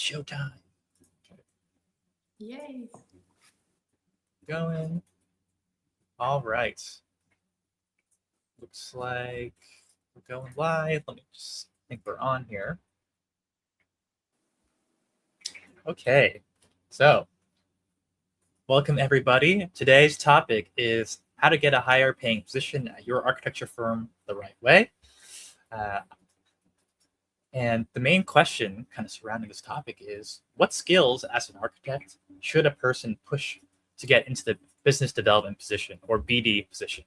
Showtime. Yay. Going. All right. Looks like we're going live. Let me just think we're on here. Okay. So, welcome everybody. Today's topic is how to get a higher paying position at your architecture firm the right way. And the main question kind of surrounding this topic is what skills as an architect should a person push to get into the business development position or BD position?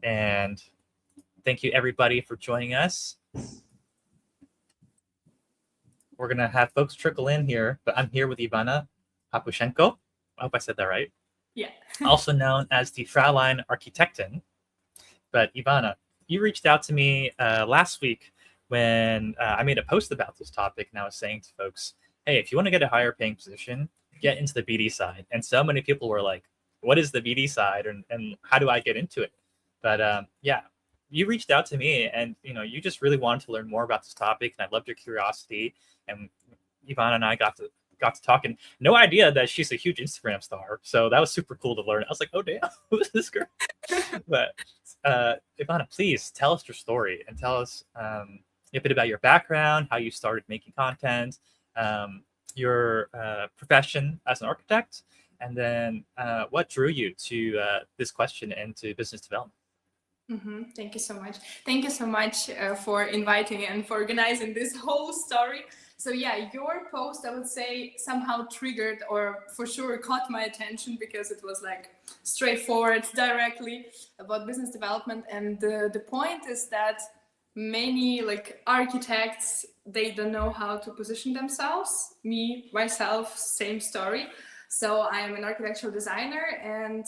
And thank you everybody for joining us. We're going to have folks trickle in here, but I'm here with Ivanna Papushenko. I hope I said that right. Yeah. Also known as the Fraulein Architektin. But Ivanna, you reached out to me last week when I made a post about this topic, and I was saying to folks, hey, if you want to get a higher paying position, get into the BD side. And so many people were like, what is the BD side and how do I get into it? But yeah, you reached out to me and you just really wanted to learn more about this topic, and I loved your curiosity. And Ivanna and I got to talk, and no idea that she's a huge Instagram star. So that was super cool to learn. I was like, oh damn, who is this girl? But Ivanna, please tell us your story and tell us a bit about your background, how you started making content, your profession as an architect, and then what drew you to this question and to business development. Thank you so much. Thank you so much for inviting and for organizing this whole story. So yeah, your post, I would say, somehow triggered or for sure caught my attention because it was like straightforward, directly about business development. And the point is that many like architects, they don't know how to position themselves. Me, myself, same story. So I am an architectural designer, and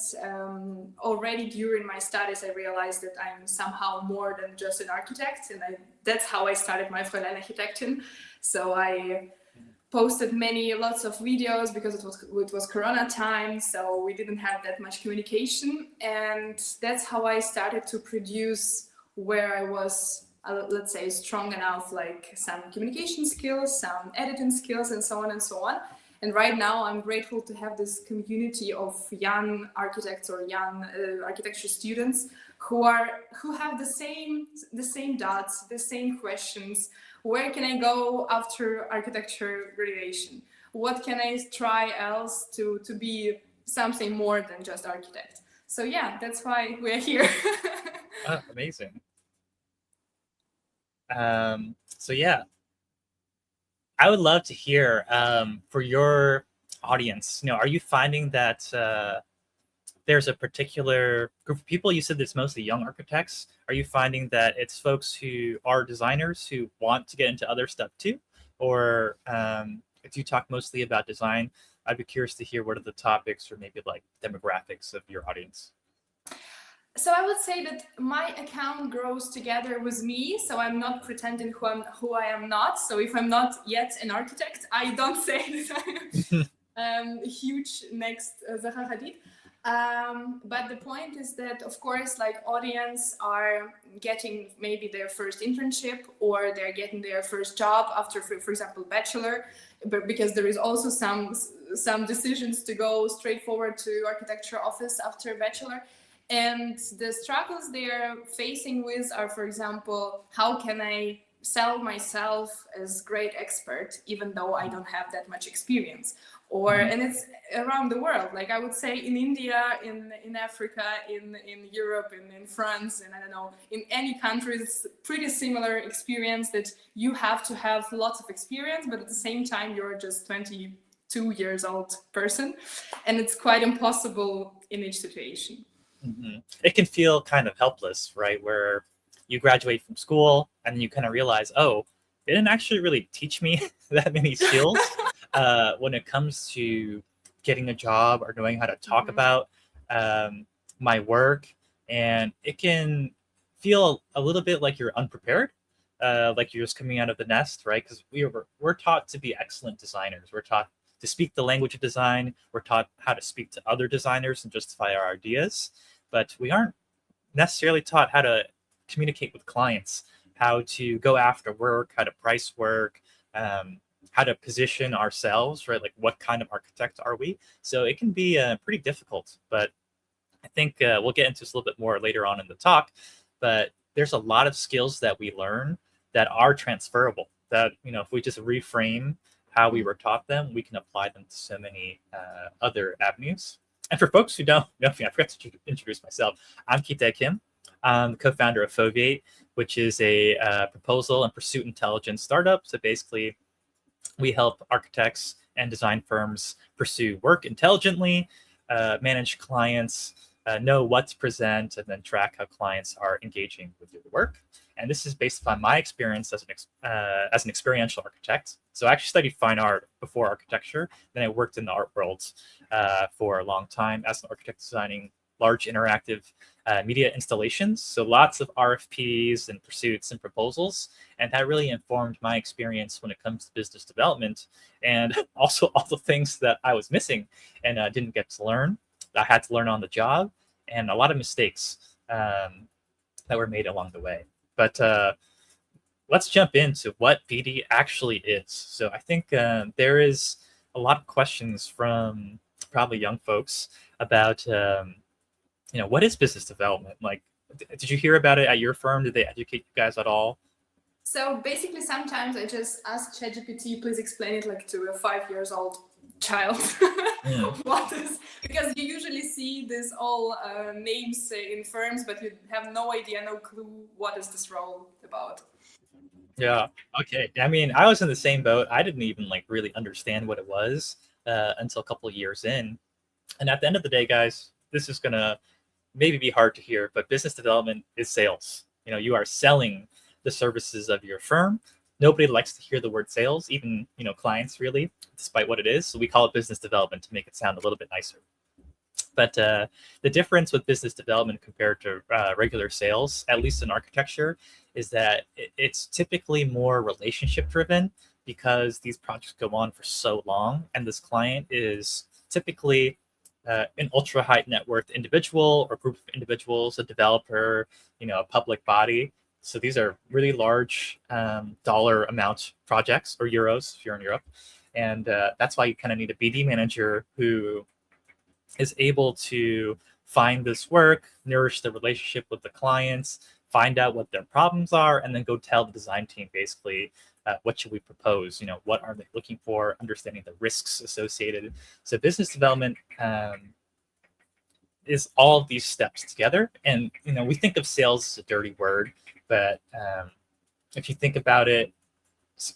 already during my studies, I realized that I'm somehow more than just an architect, and that's how I started my Fräulein Architektin. So I posted lots of videos because it was Corona time, so we didn't have that much communication, and that's how I started to produce where I was, let's say, strong enough, like some communication skills, some editing skills, and so on and so on. And right now, I'm grateful to have this community of young architects or young architecture students who have the same dots, the same questions. Where can I go after architecture graduation? What can I try else to be something more than just architect? So yeah, that's why we're here. Oh, amazing. So yeah. I would love to hear for your audience, are you finding that there's a particular group of people? You said it's mostly young architects. Are you finding that it's folks who are designers who want to get into other stuff too? Or if you talk mostly about design, I'd be curious to hear what are the topics or maybe like demographics of your audience. So I would say that my account grows together with me. So I'm not pretending who I am not. So if I'm not yet an architect, I don't say that I'm huge next Zaha Hadid. But the point is that, of course, like audience are getting maybe their first internship or they're getting their first job after, for example, bachelor, but because there is also some decisions to go straight forward to architecture office after bachelor. And the struggles they're facing with are, for example, how can I sell myself as great expert, even though I don't have that much experience? And it's around the world. Like I would say in India, in Africa, in Europe, in France, and I don't know, in any country, it's pretty similar experience that you have to have lots of experience, but at the same time, you're just 22 years old person. And it's quite impossible in each situation. It can feel kind of helpless, right? Where you graduate from school and you kind of realize, oh, it didn't actually really teach me that many skills when it comes to getting a job or knowing how to talk about my work. And it can feel a little bit like you're unprepared, like you're just coming out of the nest, right? Because we're taught to be excellent designers. We're taught to speak the language of design. We're taught how to speak to other designers and justify our ideas. But we aren't necessarily taught how to communicate with clients, how to go after work, how to price work, how to position ourselves, right? Like what kind of architect are we? So it can be pretty difficult, but I think we'll get into this a little bit more later on in the talk. But there's a lot of skills that we learn that are transferable. That if we just reframe how we were taught them, we can apply them to so many other avenues. And for folks who don't know me, I forgot to introduce myself. I'm Kita Kim. I'm the co-founder of Foviate, which is a proposal and pursuit intelligence startup. So basically, we help architects and design firms pursue work intelligently, manage clients, know what to present, and then track how clients are engaging with your work. And this is based upon my experience as an experiential architect. So I actually studied fine art before architecture. Then I worked in the art world for a long time as an architect designing large interactive media installations. So lots of RFPs and pursuits and proposals. And that really informed my experience when it comes to business development, and also all the things that I was missing and didn't get to learn. I had to learn on the job, and a lot of mistakes that were made along the way. But let's jump into what BD actually is. So I think there is a lot of questions from probably young folks about what is business development? Like, did you hear about it at your firm? Did they educate you guys at all? So basically, sometimes I just ask ChatGPT, please explain it like to a 5 years old child. What is, because you usually see this all names in firms, but you have no idea, no clue what is this role about. Yeah. Okay. I mean, I was in the same boat. I didn't even really understand what it was until a couple of years in. And at the end of the day, guys, this is gonna maybe be hard to hear, but business development is sales. You are selling the services of your firm. Nobody likes to hear the word sales, even clients, really, despite what it is. So we call it business development to make it sound a little bit nicer. But the difference with business development compared to regular sales, at least in architecture, is that it's typically more relationship driven, because these projects go on for so long, and this client is typically an ultra high net worth individual or group of individuals, a developer, a public body. So these are really large dollar amount projects, or euros if you're in Europe. And that's why you kind of need a BD manager who is able to find this work, nourish the relationship with the clients, find out what their problems are, and then go tell the design team basically what should we propose, what are they looking for, understanding the risks associated. So business development is all of these steps together. And we think of sales as a dirty word, but if you think about it,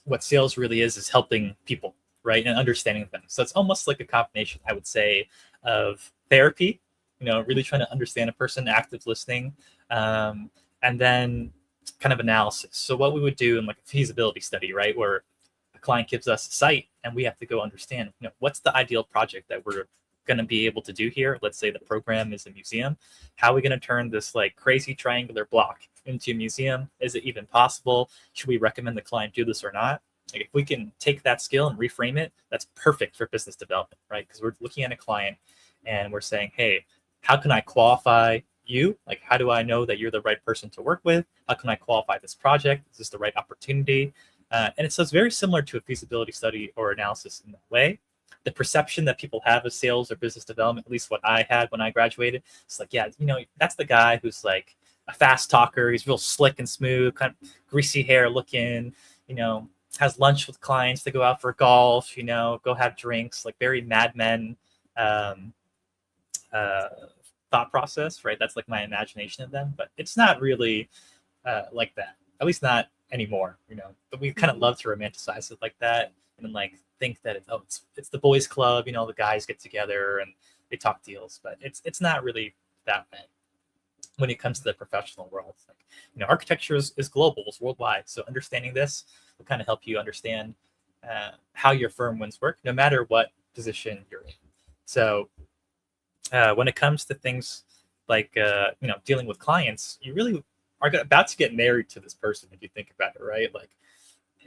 what sales really is helping people, right, and understanding them. So it's almost like a combination, I would say, of therapy, really trying to understand a person, active listening, and then kind of analysis. So what we would do in a feasibility study, right, where a client gives us a site and we have to go understand, what's the ideal project that we're going to be able to do here. Let's say the program is a museum. How are we going to turn this crazy triangular block into a museum? Is it even possible? Should we recommend the client do this or not? If we can take that skill and reframe it, that's perfect for business development, right? Because we're looking at a client and we're saying, hey, how can I qualify you? How do I know that you're the right person to work with? How can I qualify this project? Is this the right opportunity? And it's very similar to a feasibility study or analysis in that way. The perception that people have of sales or business development, at least what I had when I graduated, it's that's the guy who's a fast talker. He's real slick and smooth, kind of greasy hair looking, has lunch with clients to go out for golf, go have drinks, very Mad Men thought process, right? That's my imagination of them, but it's not really like that, at least not anymore, but we kind of love to romanticize it like that, and think that it's the boys club, the guys get together and they talk deals, but it's not really that way when it comes to the professional world. Architecture is global, it's worldwide, so understanding this will kind of help you understand how your firm wins work, no matter what position you're in. So when it comes to things dealing with clients, you really are about to get married to this person, if you think about it, right?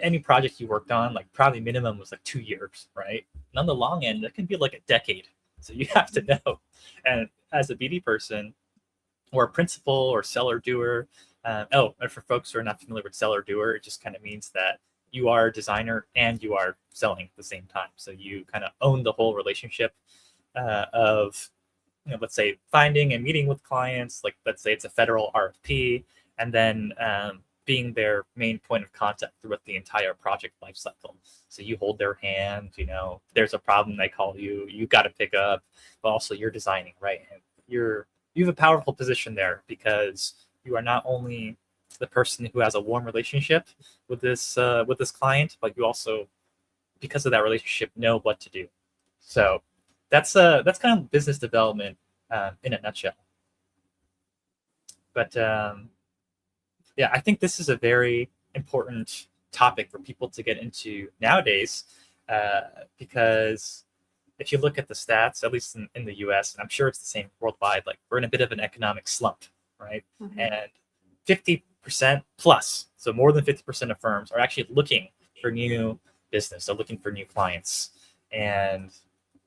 Any project you worked on, probably minimum was 2 years, right? And on the long end, that can be a decade. So you have to know. And as a BD person or a principal or seller doer, and for folks who are not familiar with seller doer, it just kind of means that you are a designer and you are selling at the same time. So you kind of own the whole relationship of, let's say finding and meeting with clients. Like let's say it's a federal RFP, and then being their main point of contact throughout the entire project lifecycle. So you hold their hand. There's a problem, they call you. You got to pick up, but also you're designing, right? And you have a powerful position there because you are not only the person who has a warm relationship with this client, but you also, because of that relationship, know what to do. So that's kind of business development in a nutshell. But yeah, I think this is a very important topic for people to get into nowadays, because if you look at the stats, at least in the US, and I'm sure it's the same worldwide, like we're in a bit of an economic slump, right? Mm-hmm. And 50% plus, so more than 50% of firms are actually looking for new business. They're looking for new clients. And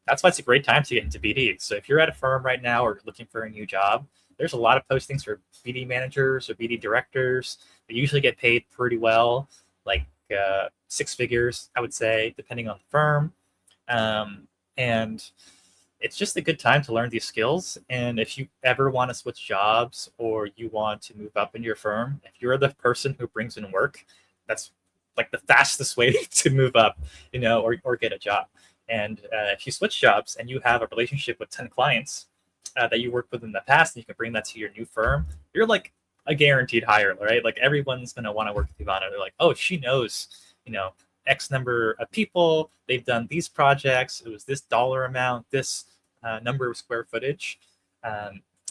that's why it's a great time to get into BD. So if you're at a firm right now or looking for a new job, there's a lot of postings for BD managers or BD directors. They usually get paid pretty well, like 6 figures, I would say, depending on the firm. And it's just a good time to learn these skills. And if you ever want to switch jobs or you want to move up in your firm, if you're the person who brings in work, that's like the fastest way to move up, or get a job. And if you switch jobs and you have a relationship with 10 clients that you worked with in the past, and you can bring that to your new firm, you're like a guaranteed hire, right? Like everyone's going to want to work with Ivanna. They're like, oh, she knows, X number of people. They've done these projects. It was this dollar amount, this number of square footage.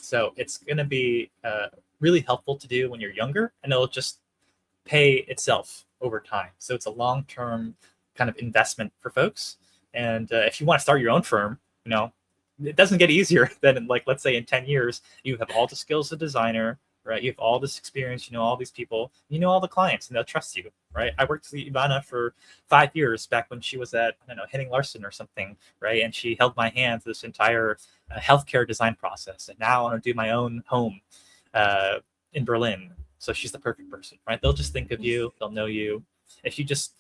So it's going to be really helpful to do when you're younger, and it'll just pay itself over time. So it's a long-term kind of investment for folks. And if you want to start your own firm, it doesn't get easier than, like, let's say in 10 years, you have all the skills of a designer, right? You have all this experience, all these people, all the clients, and they'll trust you, right? I worked with Ivanna for 5 years back when she was at, Henning Larsen or something, right? And she held my hand through this entire healthcare design process. And now I want to do my own home in Berlin. So she's the perfect person, right? They'll just think of you. They'll know you. If you just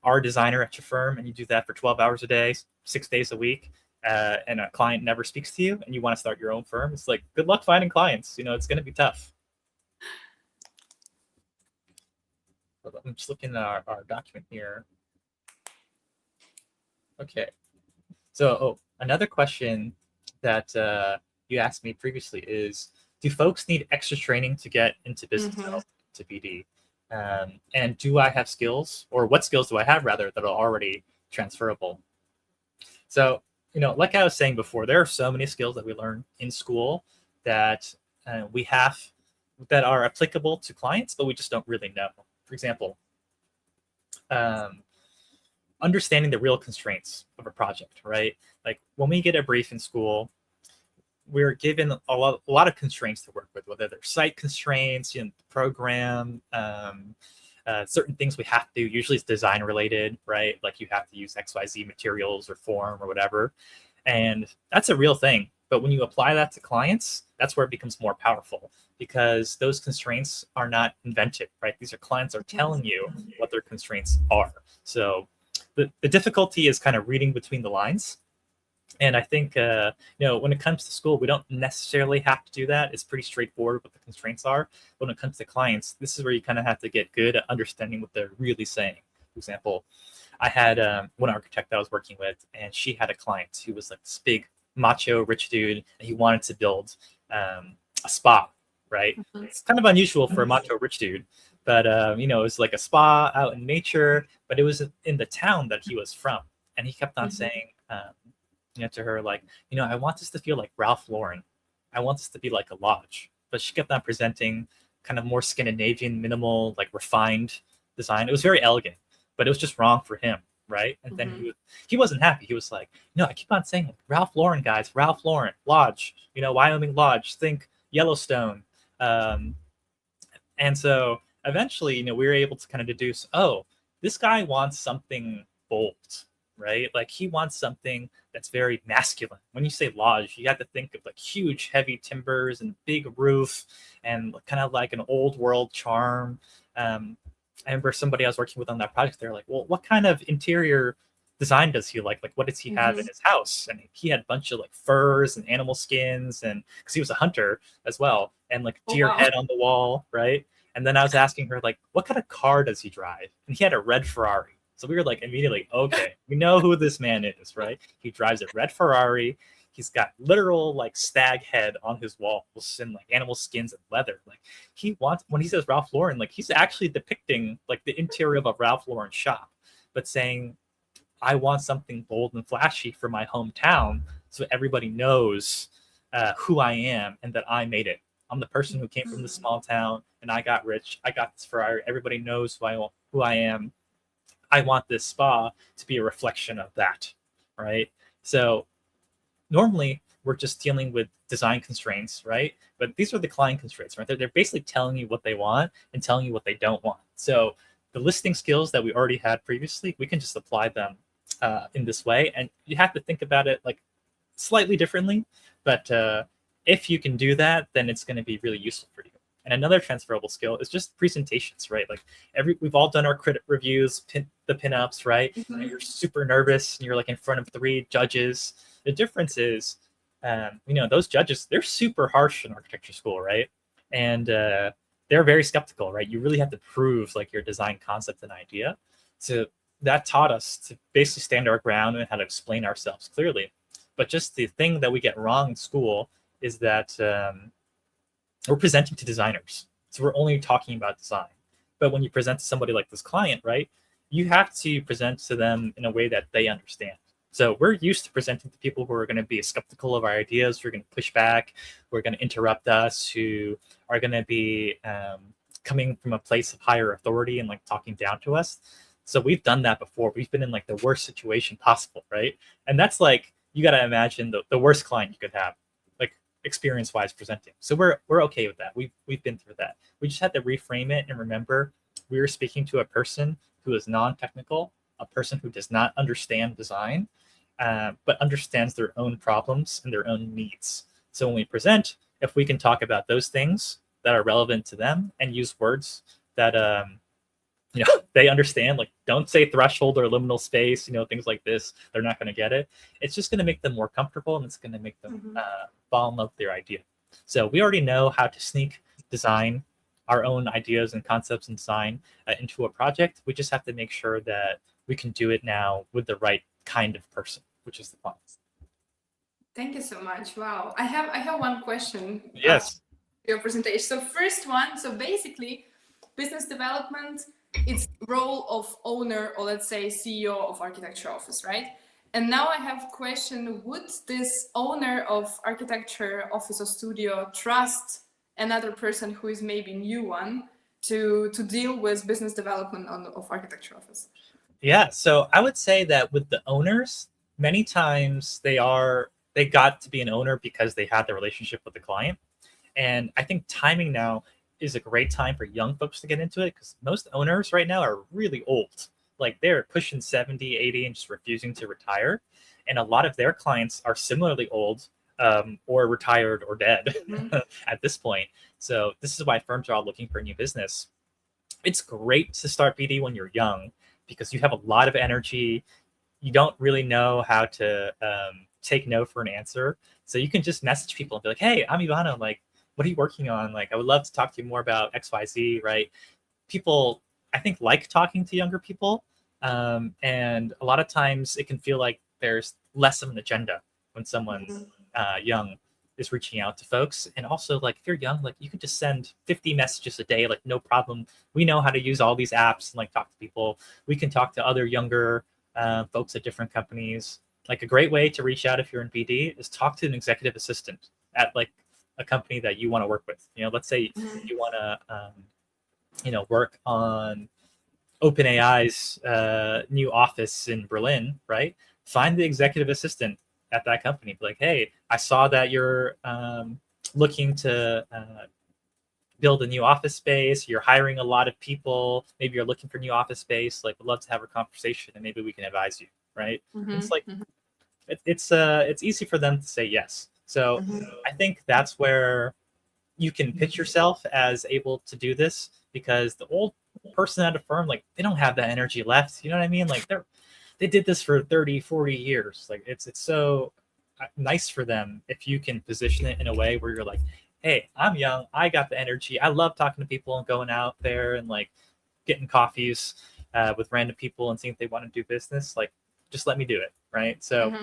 are a designer at your firm and you do that for 12 hours a day, 6 days a week, and a client never speaks to you and you want to start your own firm, it's like, good luck finding clients. It's going to be tough. I'm just looking at our document here. Okay. So another question that you asked me previously is, do folks need extra training to get into business development, to BD? And do I have skills, or what skills do I have rather, that are already transferable? So, like I was saying before, there are so many skills that we learn in school that we have that are applicable to clients, but we just don't really know. For example, understanding the real constraints of a project, right? Like when we get a brief in school, we're given a lot of constraints to work with, whether they're site constraints, the program, certain things we have to do. Usually it's design related, right? Like you have to use XYZ materials or form or whatever. And that's a real thing. But when you apply that to clients, that's where it becomes more powerful, because those constraints are not invented, right? These are clients are telling you what their constraints are. So the difficulty is kind of reading between the lines. And I think, when it comes to school, we don't necessarily have to do that. It's pretty straightforward what the constraints are. But when it comes to clients, this is where you kind of have to get good at understanding what they're really saying. For example, I had one architect that I was working with, and she had a client who was like this big macho rich dude, and he wanted to build a spa, right? Mm-hmm. It's kind of unusual for a macho rich dude, but it was like a spa out in nature, but it was in the town that he was from. And he kept on saying, to her, like, I want this to feel like Ralph Lauren. I want this to be like a lodge. But she kept on presenting kind of more Scandinavian, minimal, like refined design. It was very elegant, but it was just wrong for him, right? And then he wasn't happy. He was like, I keep on saying, like, Ralph Lauren, guys, Ralph Lauren, lodge, Wyoming Lodge, think Yellowstone. And so eventually, we were able to kind of deduce, oh, this guy wants something bold, right? Like he wants something that's very masculine. When you say lodge, you have to think of like huge, heavy timbers and big roof and kind of like an old world charm. I remember somebody I was working with on that project, they're like, well, what kind of interior design does he like? Like, what does he have in his house? And he had a bunch of like furs and animal skins, and because he was a hunter as well, and like Oh, deer wow. head on the wall, right? And then I was asking her, like, what kind of car does he drive? And he had a red Ferrari. So we were like, immediately, okay, we know who this man is, right? He drives a red Ferrari. He's got literal like stag head on his walls and like animal skins and leather. Like, he wants, when he says Ralph Lauren, like he's actually depicting like the interior of a Ralph Lauren shop, but saying, I want something bold and flashy for my hometown so everybody knows who I am and that I made it. I'm the person who came from the small town and I got rich. I got this Ferrari. Everybody knows who I am. I want this spa to be a reflection of that, right? So normally we're just dealing with design constraints, right? But these are the client constraints, right? They're basically telling you what they want and telling you what they don't want. So the listing skills that we already had previously, we can just apply them in this way. And you have to think about it like slightly differently. But if you can do that, then it's going to be really useful for you. And another transferable skill is just presentations, right? Like we've all done our credit reviews, the pinups, right? And you're super nervous and you're like in front of 3 judges. The difference is, those judges, they're super harsh in architecture school, right? And they're very skeptical, right? You really have to prove like your design concept and idea. So that taught us to basically stand our ground and how to explain ourselves clearly. But just the thing that we get wrong in school is that we're presenting to designers. So we're only talking about design. But when you present to somebody like this client, right, you have to present to them in a way that they understand. So we're used to presenting to people who are going to be skeptical of our ideas, who are going to push back, who are going to interrupt us, who are going to be coming from a place of higher authority and like talking down to us. So we've done that before. We've been in like the worst situation possible, right? And that's like, you got to imagine the worst client you could have, like experience-wise presenting. So we're okay with that. We've been through that. We just had to reframe it and remember we were speaking to a person who is non-technical, a person who does not understand design, but understands their own problems and their own needs. So when we present, if we can talk about those things that are relevant to them and use words that they understand, like don't say threshold or liminal space, things like this, they're not going to get it. It's just going to make them more comfortable and it's going to make them fall in love with their idea. So we already know how to sneak design, our own ideas and concepts and design into a project. We just have to make sure that we can do it now with the right kind of person, which is the fun. Thank you so much. Wow. I have one question. Yes. Your presentation. So first one, so basically business development, it's role of owner, or let's say CEO of architecture office, right? And now I have a question, would this owner of architecture office or studio trust another person who is maybe new one to deal with business development of architecture office? Yeah, so I would say that with the owners, many times they got to be an owner because they had the relationship with the client. And I think timing now is a great time for young folks to get into it because most owners right now are really old. Like they're pushing 70, 80 and just refusing to retire. And a lot of their clients are similarly old or retired or dead at this point. So this is why firms are all looking for new business. It's great to start BD when you're young because you have a lot of energy. You don't really know how to take no for an answer. So you can just message people and be like, hey, I'm Ivanna. Like, what are you working on? Like, I would love to talk to you more about XYZ, right? People, I think, like talking to younger people. And a lot of times it can feel like there's less of an agenda when someone young is reaching out to folks. And also, like, if you're young, like, you can just send 50 messages a day, like, no problem. We know how to use all these apps and, like, talk to people. We can talk to other younger folks at different companies. Like, a great way to reach out if you're in BD is talk to an executive assistant at, like, a company that you want to work with. Let's say you want to, work on OpenAI's new office in Berlin, right? Find the executive assistant at that company. Be like, hey, I saw that you're looking to build a new office space. You're hiring a lot of people. Maybe you're looking for new office space. Like, would love to have a conversation and maybe we can advise you, right? It's like, it's easy for them to say yes. So I think that's where you can pitch yourself as able to do this because the person at a firm, like they don't have that energy left. You know what I mean? Like they did this for 30, 40 years. Like it's so nice for them if you can position it in a way where you're like, hey, I'm young, I got the energy, I love talking to people and going out there and like getting coffees with random people and seeing if they want to do business. Like just let me do it, right? So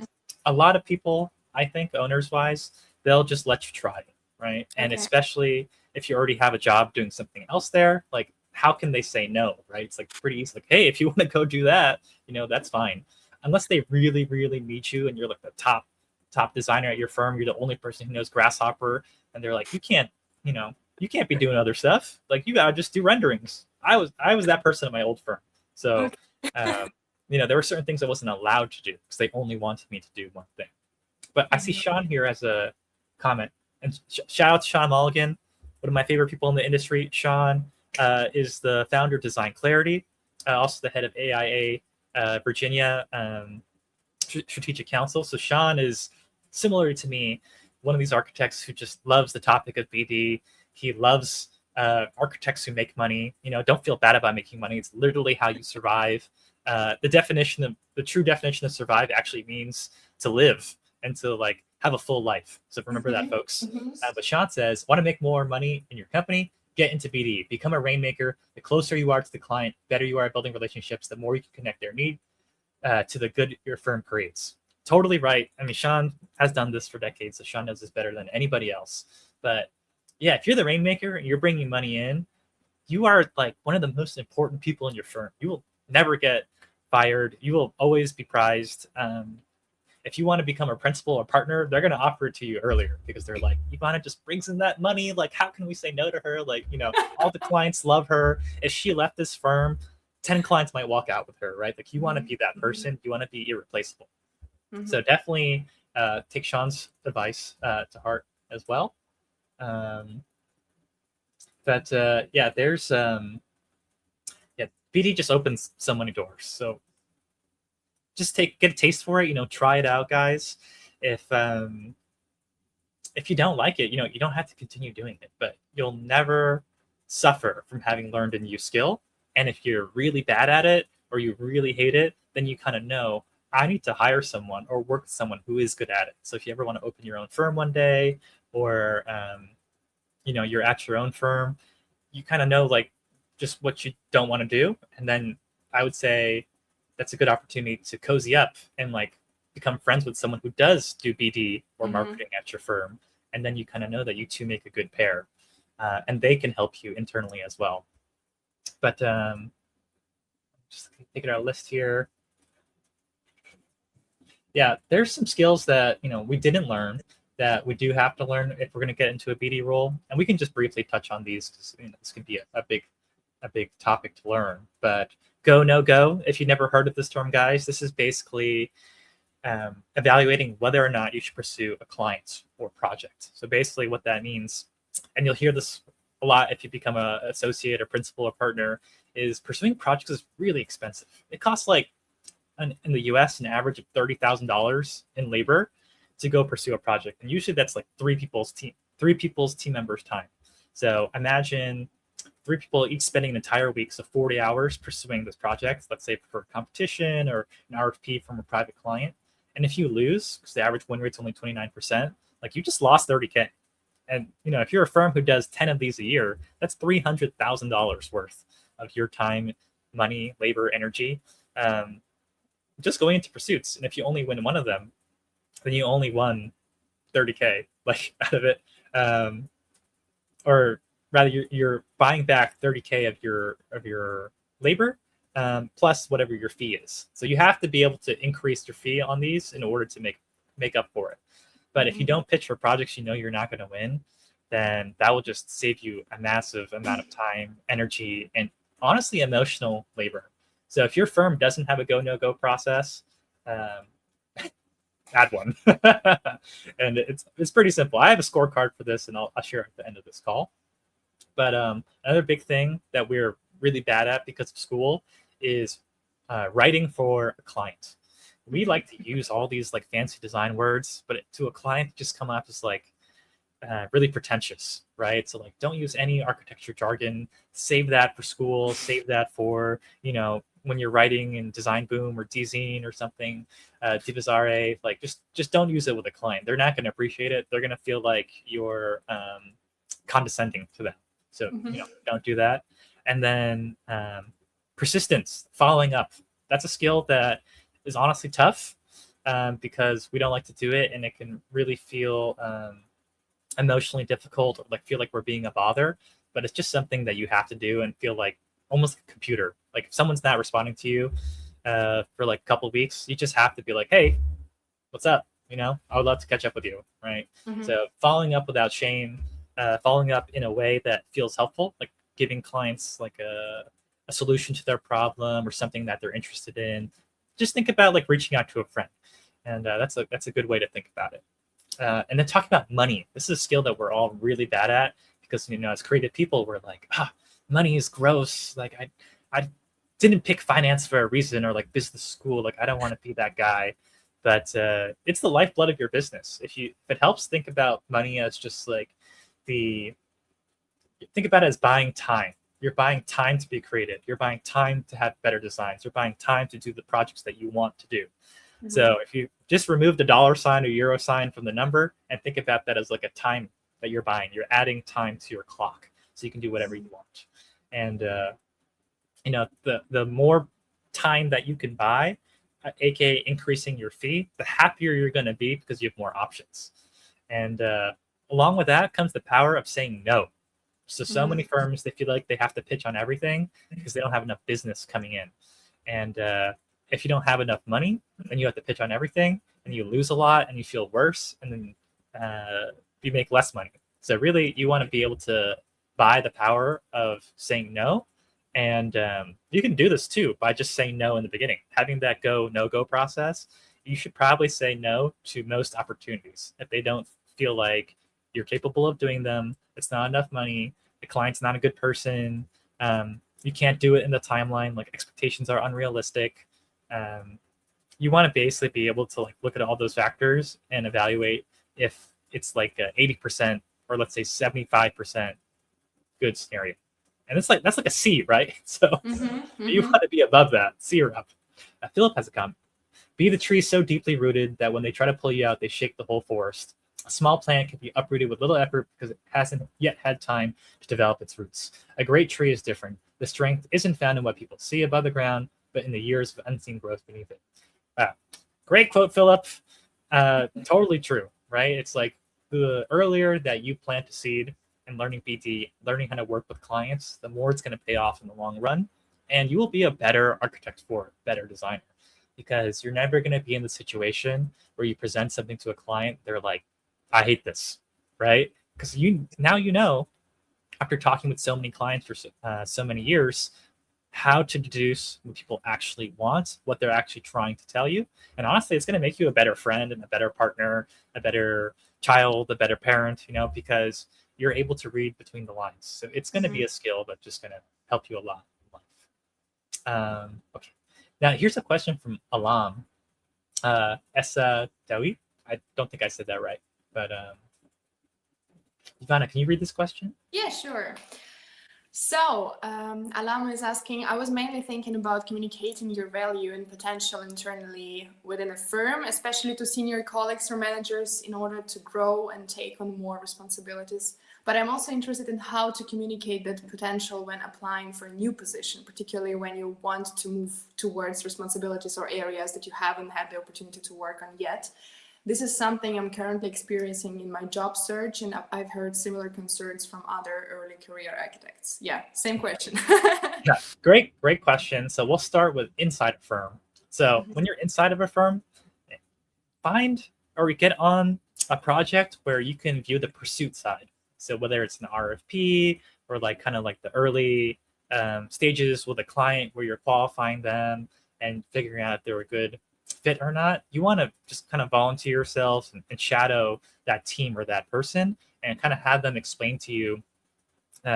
a lot of people, I think, owners wise, they'll just let you try it, right? And especially if you already have a job doing something else there, like how can they say no, right? It's like pretty easy. Like, hey, if you want to go do that, you know, that's fine. Unless they really, really need you and you're like the top designer at your firm, you're the only person who knows Grasshopper, and they're like, you can't, you know, you can't be doing other stuff. Like you gotta just do renderings. I was that person at my old firm. So you know, there were certain things I wasn't allowed to do because they only wanted me to do one thing. But I see Sean here as a comment, and shout out to Sean Mulligan, one of my favorite people in the industry. Sean is the founder of Design Clarity, also the head of AIA Virginia Strategic Council. So Sean is similar to me, one of these architects who just loves the topic of BD. He loves architects who make money. You know, don't feel bad about making money. It's literally how you survive. The true definition of survive actually means to live and to like have a full life. So remember that, folks. But Sean says, want to make more money in your company? Get into BD. Become a rainmaker. The closer you are to the client, better you are at building relationships, the more you can connect their need to the good your firm creates. Totally right. I mean, Sean has done this for decades, so Sean knows this better than anybody else. But yeah, if you're the rainmaker and you're bringing money in, you are like one of the most important people in your firm. You will never get fired. You will always be prized. If you want to become a principal or partner, they're going to offer it to you earlier because they're like, Ivanna just brings in that money. Like, how can we say no to her? Like, you know, all the clients love her. If she left this firm, 10 clients might walk out with her, right? Like you want to be that person. You want to be irreplaceable. So definitely take Sean's advice to heart as well. But yeah, there's BD just opens so many doors. So just get a taste for it, you know, try it out, guys. If you don't like it, you know, you don't have to continue doing it, but you'll never suffer from having learned a new skill. And if you're really bad at it or you really hate it, then you kind of know I need to hire someone or work with someone who is good at it. So if you ever want to open your own firm one day, or you know, you're at your own firm, you kind of know like just what you don't want to do. And then I would say that's a good opportunity to cozy up and like become friends with someone who does do BD or marketing at your firm. And then you kind of know that you two make a good pair, and they can help you internally as well. But just taking our list here. Yeah, there's some skills that, you know, we didn't learn that we do have to learn if we're going to get into a BD role. And we can just briefly touch on these because, you know, this could be a big topic to learn. But go, no go. If you've never heard of this term, guys, this is basically evaluating whether or not you should pursue a client or project. So basically what that means, and you'll hear this a lot if you become an associate or principal or partner, is pursuing projects is really expensive. It costs like, in the US, an average of $30,000 in labor to go pursue a project. And usually that's like three people's team members' time. So imagine 3 people each spending an entire week, so 40 hours pursuing this project, let's say for a competition or an RFP from a private client. And if you lose, because the average win rate's only 29%, like you just lost 30K. And, you know, if you're a firm who does 10 of these a year, that's $300,000 worth of your time, money, labor, energy, just going into pursuits. And if you only win one of them, then you only won 30K like out of it. Or rather, you're buying back 30K of your labor plus whatever your fee is. So you have to be able to increase your fee on these in order to make up for it. But if you don't pitch for projects you know you're not going to win, then that will just save you a massive amount of time, energy, and honestly emotional labor. So if your firm doesn't have a go, no go process, add one. And it's pretty simple. I have a scorecard for this, and I'll share it at the end of this call. But another big thing that we're really bad at because of school is writing for a client. We like to use all these like fancy design words, but to a client, just come off as like really pretentious, right? So like, don't use any architecture jargon. Save that for school. Save that for, you know, when you're writing in Design Boom or Dzine or something, Divisare. Like, just don't use it with a client. They're not going to appreciate it. They're going to feel like you're condescending to them. So you know, don't do that. And then persistence, following up. That's a skill that is honestly tough because we don't like to do it, and it can really feel emotionally difficult, or like feel like we're being a bother. But it's just something that you have to do and feel like almost like a computer. Like if someone's not responding to you for like a couple of weeks, you just have to be like, hey, what's up? You know, I would love to catch up with you, right? So following up without shame, following up in a way that feels helpful, like giving clients like a solution to their problem or something that they're interested in. Just think about like reaching out to a friend, and that's a good way to think about it. And then talking about money. This is a skill that we're all really bad at because, you know, as creative people, we're like, money is gross. Like I didn't pick finance for a reason, or like business school. Like I don't want to be that guy. But it's the lifeblood of your business. If it helps, think about money as just like think about it as buying time. You're buying time to be creative. You're buying time to have better designs. You're buying time to do the projects that you want to do. So if you just remove the dollar sign or euro sign from the number and think about that as like a time that you're buying, you're adding time to your clock so you can do whatever you want. And you know, the more time that you can buy, aka increasing your fee, the happier you're going to be because you have more options. And along with that comes the power of saying no. So many firms, they feel like they have to pitch on everything because they don't have enough business coming in. And if you don't have enough money, then you have to pitch on everything, and you lose a lot, and you feel worse, and then you make less money. So really, you want to be able to buy the power of saying no. And you can do this too by just saying no in the beginning. Having that go, no-go process, you should probably say no to most opportunities. If they don't feel like you're capable of doing them, it's not enough money, the client's not a good person, you can't do it in the timeline, like expectations are unrealistic. You want to basically be able to like look at all those factors and evaluate if it's like a 80% or let's say 75% good scenario. And it's like that's like a C, right? So you want to be above that, C or up. Philip has a comment. Be the tree so deeply rooted that when they try to pull you out, they shake the whole forest. A small plant can be uprooted with little effort because it hasn't yet had time to develop its roots. A great tree is different. The strength isn't found in what people see above the ground, but in the years of unseen growth beneath it. Great quote, Philip. Totally true, right? It's like the earlier that you plant a seed and learning BD, learning how to work with clients, the more it's going to pay off in the long run. And you will be a better architect for a better designer, because you're never going to be in the situation where you present something to a client, they're like, I hate this, right? Because you know, after talking with so many clients for so many years, how to deduce what people actually want, what they're actually trying to tell you. And honestly, it's going to make you a better friend and a better partner, a better child, a better parent, you know, because you're able to read between the lines. So it's going to be a skill that's just going to help you a lot in life. Okay. Now, here's a question from Alam. Essa Dawi. I don't think I said that right, but Ivanna, can you read this question? Yeah, sure. So, Alam is asking, I was mainly thinking about communicating your value and potential internally within a firm, especially to senior colleagues or managers in order to grow and take on more responsibilities. But I'm also interested in how to communicate that potential when applying for a new position, particularly when you want to move towards responsibilities or areas that you haven't had the opportunity to work on yet. This is something I'm currently experiencing in my job search, and I've heard similar concerns from other early career architects. Yeah, same question. Yeah, great question. So we'll start with inside a firm. So when you're inside of a firm, find or get on a project where you can view the pursuit side. So whether it's an RFP or like kind of like the early stages with a client where you're qualifying them and figuring out if they're a good fit or not, you want to just kind of volunteer yourself and shadow that team or that person and kind of have them explain to you, you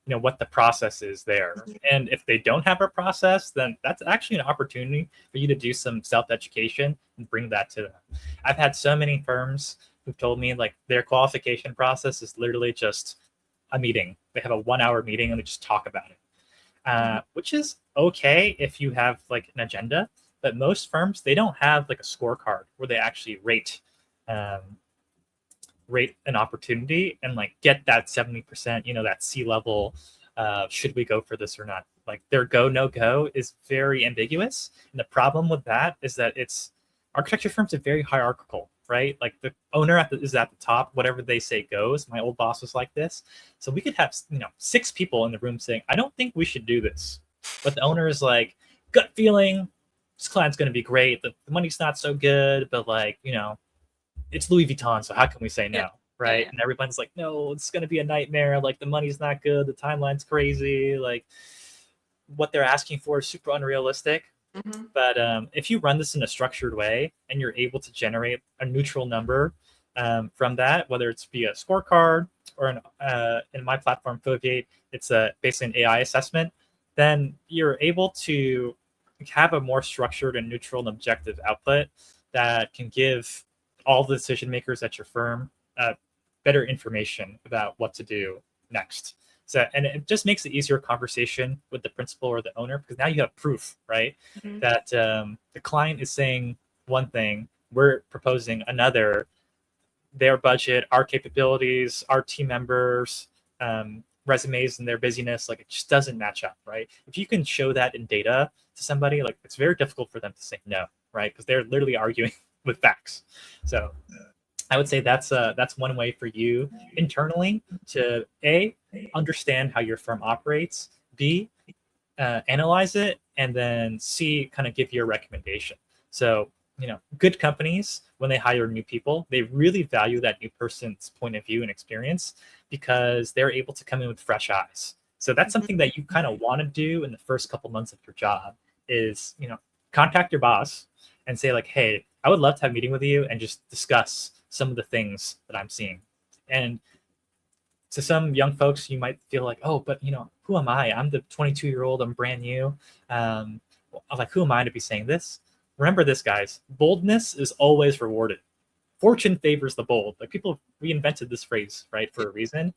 know, what the process is there. And if they don't have a process, then that's actually an opportunity for you to do some self-education and bring that to them. I've had so many firms who've told me like their qualification process is literally just a meeting. They have a 1 hour meeting and they just talk about it, which is okay if you have like an agenda. But most firms, they don't have like a scorecard where they actually rate an opportunity and like get that 70%, that C-level. Should we go for this or not? Like their go, no go is very ambiguous. And the problem with that is that architecture firms are very hierarchical, right? Like the owner is at the top, whatever they say goes. My old boss was like this. So we could have, 6 people in the room saying, I don't think we should do this. But the owner is like, gut feeling, this client's going to be great. The money's not so good, but like, it's Louis Vuitton. So how can we say no? Right. Yeah. And everyone's like, no, it's going to be a nightmare. Like the money's not good. The timeline's crazy. Like what they're asking for is super unrealistic. Mm-hmm. But if you run this in a structured way and you're able to generate a neutral number from that, whether it's via a scorecard or in my platform, Fovate, it's basically an AI assessment, then you're able to have a more structured and neutral and objective output that can give all the decision makers at your firm better information about what to do next. So, and it just makes it easier conversation with the principal or the owner, because now you have proof, right? Mm-hmm. That the client is saying one thing, we're proposing another, their budget, our capabilities, our team members, resumes and their busyness, like it just doesn't match up, right? If you can show that in data to somebody, like it's very difficult for them to say no, right? Because they're literally arguing with facts. So I would say that's one way for you internally to A, understand how your firm operates, B, analyze it, and then C, kind of give your recommendation. So, good companies, when they hire new people, they really value that new person's point of view and experience because they're able to come in with fresh eyes. So that's something that you kind of want to do in the first couple months of your job is, contact your boss and say like, hey, I would love to have a meeting with you and just discuss some of the things that I'm seeing. And to some young folks, you might feel like, oh, but who am I? I'm the 22-year-old, I'm brand new. I'm like, who am I to be saying this? Remember this, guys, boldness is always rewarded. Fortune favors the bold. Like people reinvented this phrase, right, for a reason.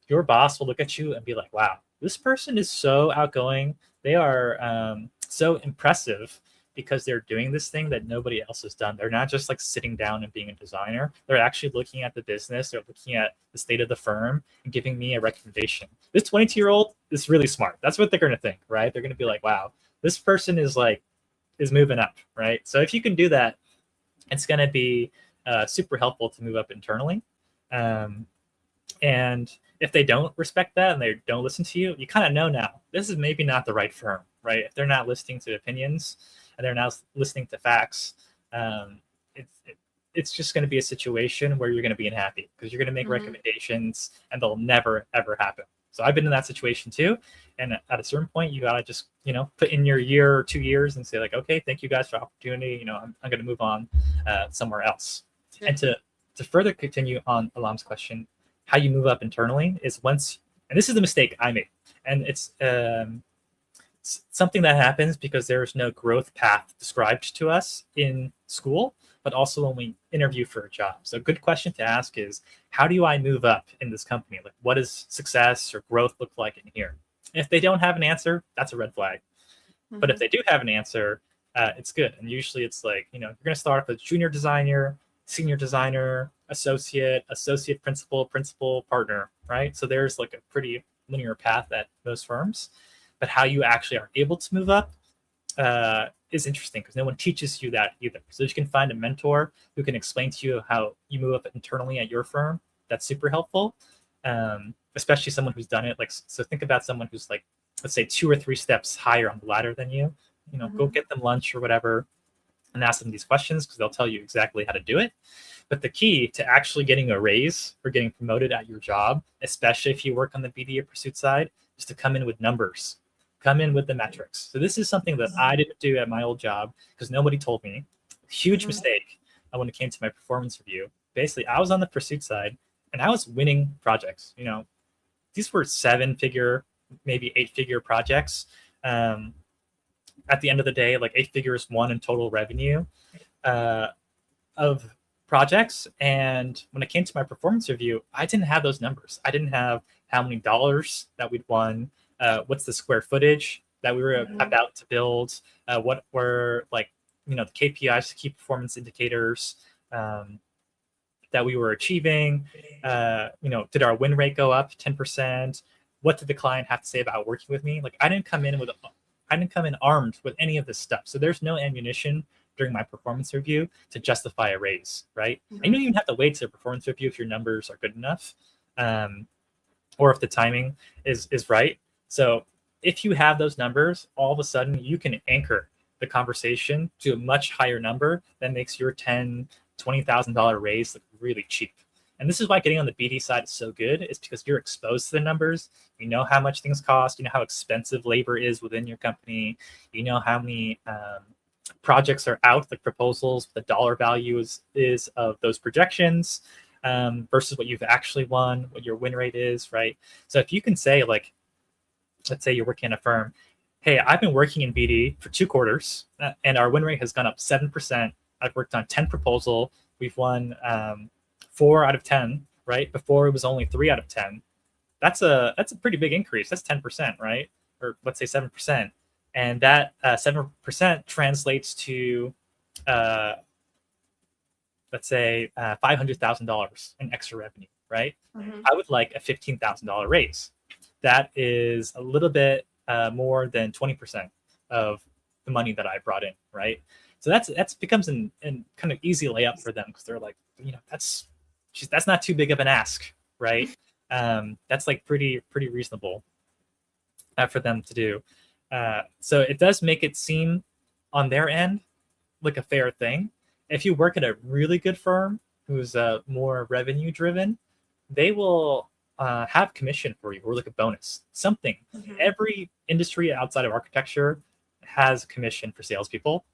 Your boss will look at you and be like, wow, this person is so outgoing. They are so impressive because they're doing this thing that nobody else has done. They're not just like sitting down and being a designer. They're actually looking at the business. They're looking at the state of the firm and giving me a recommendation. This 22-year-old is really smart. That's what they're going to think, right? They're going to be like, wow, this person is moving up, right? So if you can do that, it's going to be super helpful to move up internally. And if they don't respect that and they don't listen to you, you kind of know now, this is maybe not the right firm, right? If they're not listening to opinions and they're not listening to facts, it's just going to be a situation where you're going to be unhappy because you're going to make recommendations and they'll never, ever happen. So I've been in that situation too. And at a certain point, you got to just, put in your year or 2 years and say like, okay, thank you guys for the opportunity. I'm going to move on somewhere else. Mm-hmm. And to further continue on Alam's question, how you move up internally is and this is the mistake I made. And it's something that happens because there is no growth path described to us in school, but also when we interview for a job. So a good question to ask is, how do I move up in this company? Like, what does success or growth look like in here? If they don't have an answer, that's a red flag. Mm-hmm. But if they do have an answer, it's good. And usually it's like, you're going to start off as junior designer, senior designer, associate, principal, partner, right? So there's like a pretty linear path at most firms. But how you actually are able to move up is interesting because no one teaches you that either. So if you can find a mentor who can explain to you how you move up internally at your firm, that's super helpful. Especially someone who's done it. Like, so think about someone who's like, let's say 2 or 3 steps higher on the ladder than you. Go get them lunch or whatever and ask them these questions because they'll tell you exactly how to do it. But the key to actually getting a raise or getting promoted at your job, especially if you work on the BD or pursuit side, is to come in with numbers. Come in with the metrics. So this is something that I didn't do at my old job because nobody told me. Huge mistake when it came to my performance review. Basically, I was on the pursuit side and I was winning projects. These were 7-figure, maybe 8-figure projects. At the end of the day, like 8 figures won in total revenue of projects, and when it came to my performance review, I didn't have those numbers. I didn't have how many dollars that we'd won, what's the square footage that we were about to build, what were like, the KPIs, the key performance indicators that we were achieving. Did our win rate go up 10%? What did the client have to say about working with me? Like, I didn't come in armed with any of this stuff. So there's no ammunition during my performance review to justify a raise, right? And you don't even have to wait to a performance review if your numbers are good enough, or if the timing is right. So if you have those numbers, all of a sudden you can anchor the conversation to a much higher number that makes your $20,000 raise look really cheap. And this is why getting on the BD side is so good, is because you're exposed to the numbers. You know how much things cost. You know how expensive labor is within your company. You know how many projects are out, like proposals, the dollar value is of those projections versus what you've actually won, what your win rate is, right? So if you can say, like, let's say you're working in a firm, hey, I've been working in BD for 2 quarters and our win rate has gone up 7%. I've worked on 10 proposal. We've won 4 out of 10, right? Before it was only 3 out of 10. That's a pretty big increase. That's 10%, right? Or let's say 7%. And that 7% translates to, let's say, $500,000 in extra revenue, right? I would like a $15,000 raise. That is a little bit more than 20% of the money that I brought in, right? So that's becomes an kind of easy layup for them, because they're like, that's not too big of an ask, right? That's like pretty reasonable for them to do. So it does make it seem on their end like a fair thing. If you work at a really good firm who's more revenue driven, they will have commission for you, or like a bonus, something. Every industry outside of architecture has commission for salespeople.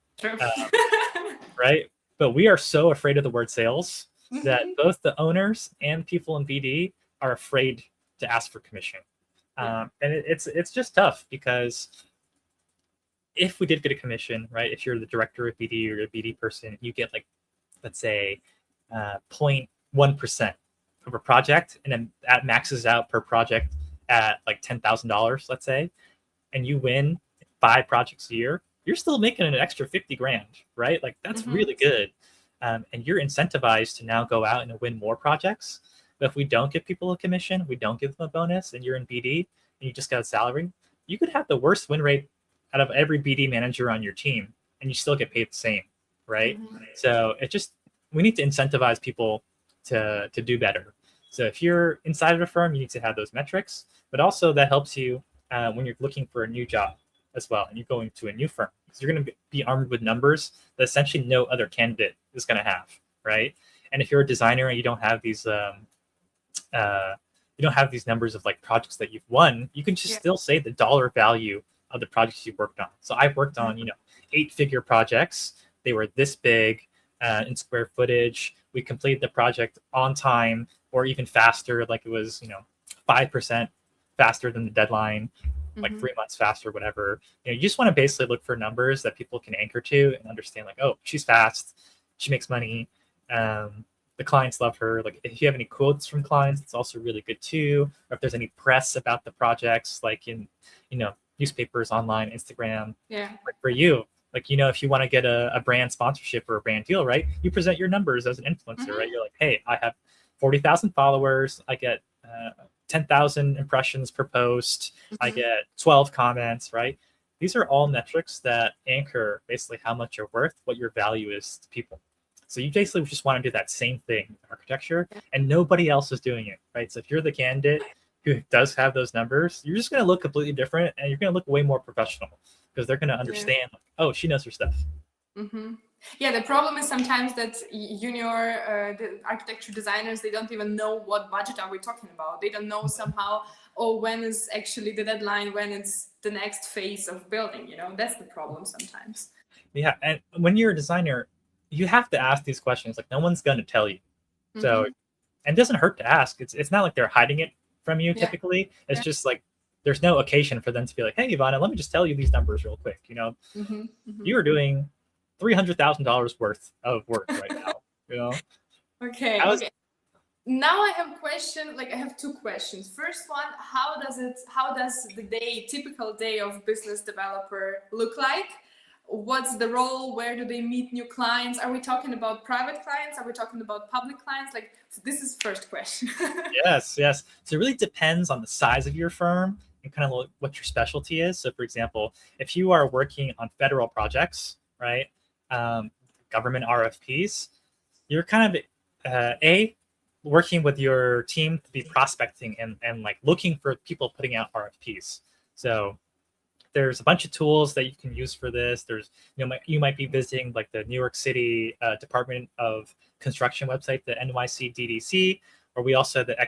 Right? But we are so afraid of the word sales that both the owners and people in BD are afraid to ask for commission. And it's just tough, because if we did get a commission, right, if you're the director of BD or a BD person, you get, like, let's say 0.1% of a project, and then that maxes out per project at like $10,000, let's say, and you win 5 projects a year, you're still making an extra 50 grand, right? Like, that's really good. And you're incentivized to now go out and win more projects. But if we don't give people a commission, we don't give them a bonus, and you're in BD and you just got a salary, you could have the worst win rate out of every BD manager on your team, and you still get paid the same, right? So we need to incentivize people to do better. So if you're inside of a firm, you need to have those metrics, but also that helps you when you're looking for a new job as well, and you're going to a new firm, because you're going to be armed with numbers that essentially no other candidate is going to have, right? And if you're a designer and you don't have these numbers of like projects that you've won, you can just still say the dollar value of the projects you've worked on. So I've worked on 8-figure projects. They were this big in square footage. We completed the project on time, or even faster, like it was 5% faster than the deadline, like 3 months faster, whatever. You just want to basically look for numbers that people can anchor to and understand, like, oh, she's fast, she makes money, the clients love her. Like, if you have any quotes from clients, it's also really good too. Or if there's any press about the projects, like in newspapers, online, Instagram. Like for you, like, if you want to get a brand sponsorship or a brand deal, right, you present your numbers as an influencer, right? You're like, hey, I have 40,000 followers, I get 10,000 impressions per post, I get 12 comments, right? These are all metrics that anchor basically how much you're worth, what your value is to people. So you basically just want to do that same thing in architecture, and nobody else is doing it, right? So if you're the candidate who does have those numbers, you're just going to look completely different, and you're going to look way more professional, because they're going to understand, like, oh, she knows her stuff. Yeah, the problem is sometimes that the architecture designers, they don't even know what budget are we talking about. They don't know somehow, when is actually the deadline, when it's the next phase of building. That's the problem sometimes. Yeah, and when you're a designer, you have to ask these questions. Like, no one's going to tell you. So, and it doesn't hurt to ask. It's not like they're hiding it from you typically. It's just like, there's no occasion for them to be like, hey, Ivanna, let me just tell you these numbers real quick. You are doing $300,000 worth of work right now. Okay. How is Okay. Now I have a question. Like I have two questions. First one, how does the day, typical day of business developer look like? What's the role? Where do they meet new clients? Are we talking about private clients? Are we talking about public clients? Like, this is first question. Yes, yes. So it really depends on the size of your firm and kind of what your specialty is. So, for example, if you are working on federal projects, right, um, government RFPs, you're kind of working with your team to be prospecting and like looking for people putting out RFPs. So there's a bunch of tools that you can use for this. There's, you might be visiting like the New York City Department of Construction website, the NYC DDC, or we also have the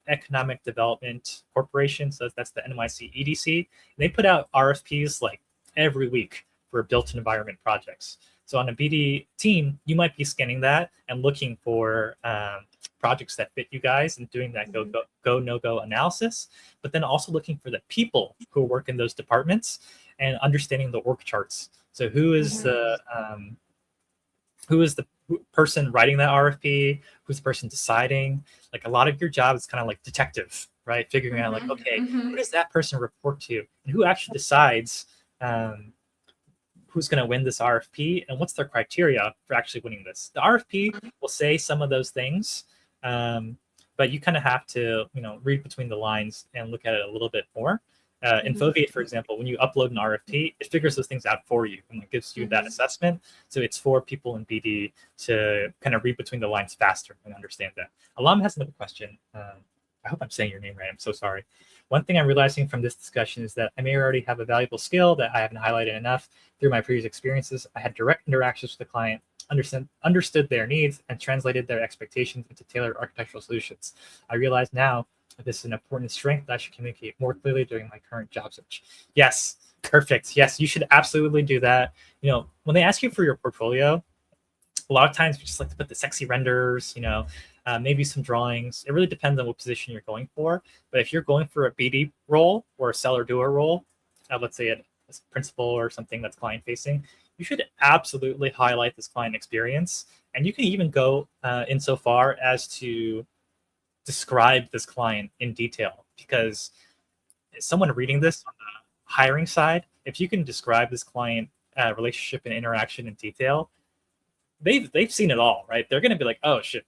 Economic Development Corporation. So that's the NYC EDC. And they put out RFPs like every week for built environment projects. So on a BD team, you might be scanning that and looking for projects that fit you guys and doing that go no go analysis, but then also looking for the people who work in those departments and understanding the org charts. So who is the person writing that RFP? Who's the person deciding? Like a lot of your job is kind of like detective, right? Figuring out like, okay, who does that person report to, and who actually decides who's going to win this RFP and what's their criteria for actually winning this. The RFP will say some of those things, but you kind of have to, read between the lines and look at it a little bit more. In Foviate, for example, when you upload an RFP, it figures those things out for you and it gives you that assessment. So it's for people in BD to kind of read between the lines faster and understand that. Alam has another question. I hope I'm saying your name right. I'm so sorry. One thing I'm realizing from this discussion is that I may already have a valuable skill that I haven't highlighted enough. Through my previous experiences, I had direct interactions with the client, understood their needs, and translated their expectations into tailored architectural solutions. I realize now that this is an important strength that I should communicate more clearly during my current job search. Yes, perfect. Yes, you should absolutely do that. When they ask you for your portfolio, a lot of times we just like to put the sexy renders, maybe some drawings. It really depends on what position you're going for. But if you're going for a BD role or a seller doer role, let's say a principal or something that's client facing, you should absolutely highlight this client experience. And you can even go insofar as to describe this client in detail, because someone reading this on the hiring side, if you can describe this client relationship and interaction in detail, they've seen it all, right? They're going to be like, oh shit,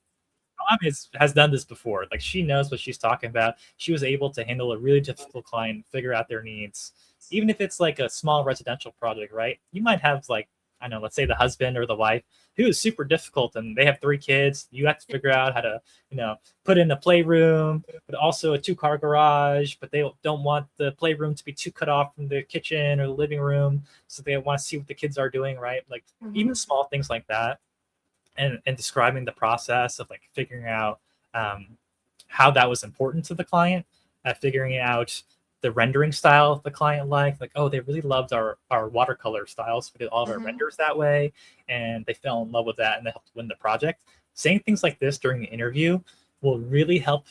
mom has done this before. Like she knows what she's talking about. She was able to handle a really difficult client, figure out their needs. Even if it's like a small residential project, right? You might have like, I don't know, let's say the husband or the wife who is super difficult and they have 3 kids. You have to figure out how to, put in a playroom, but also a 2-car garage, but they don't want the playroom to be too cut off from the kitchen or the living room. So they want to see what the kids are doing, right? Like even small things like that. And describing the process of like figuring out how that was important to the client, figuring out the rendering style the client liked, like, oh, they really loved our watercolor styles. We did all of our renders that way, and they fell in love with that, and they helped win the project. Saying things like this during the interview will really help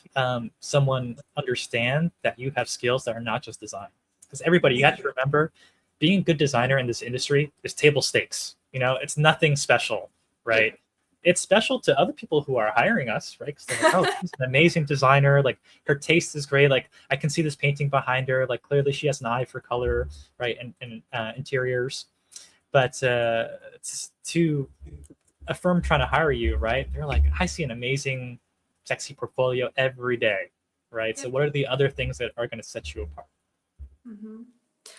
someone understand that you have skills that are not just design. Because everybody, you have to remember, being a good designer in this industry is table stakes. It's nothing special, right? It's special to other people who are hiring us, right? Because they're like, oh, she's an amazing designer. Like her taste is great. Like I can see this painting behind her. Like clearly she has an eye for color, right? And interiors. But to a firm trying to hire you, right? They're like, I see an amazing, sexy portfolio every day, right? So what are the other things that are going to set you apart?